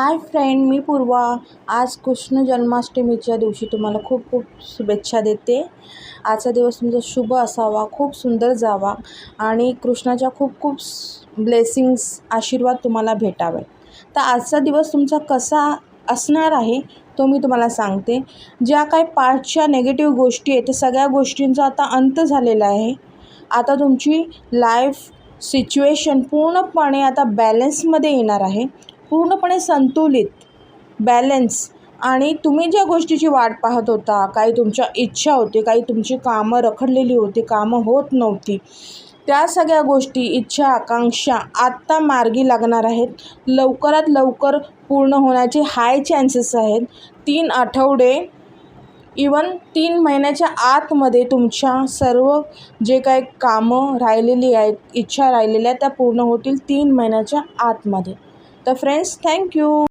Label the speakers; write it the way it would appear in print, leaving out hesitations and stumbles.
Speaker 1: Hi friend, मी पूर्वा. आज कृष्ण जन्माष्टमीच्या दिवशी तुम्हाला खूप खूप शुभेच्छा देते. आजचा दिवस तुमचा शुभ असावा, खूप सुंदर जावा आणि कृष्णाच्या खूप खूप ब्लेसिंग्स, आशीर्वाद तुम्हाला भेटावे. तर आजचा दिवस तुमचा कसा असणार आहे तो मी तुम्हाला सांगते. ज्या काही पाठच्या नेगेटिव्ह गोष्टी आहेत त्या सगळ्या गोष्टींचा आता अंत झालेला आहे. आता तुमची लाईफ सिच्युएशन पूर्णपणे आता बॅलन्समध्ये येणार आहे, पूर्णपणे संतुलित, बॅलन्स. आणि तुम्ही ज्या गोष्टीची वाट पाहत होता, काही तुमच्या इच्छा होती, काही तुमची कामं रखडलेली होती, कामं होत नव्हती, त्या सगळ्या गोष्टी, इच्छा, आकांक्षा आत्ता मार्गी लागणार आहेत. लवकरात लवकर पूर्ण होण्याचे हाय चान्सेस आहेत. 3 आठवडे, इवन 3 महिन्याच्या आतमध्ये तुमच्या सर्व जे काही कामं राहिलेली आहेत, इच्छा राहिलेल्या त्या पूर्ण होतील 3 महिन्याच्या आतमध्ये. तर फ्रेंड्स, थँक्यू.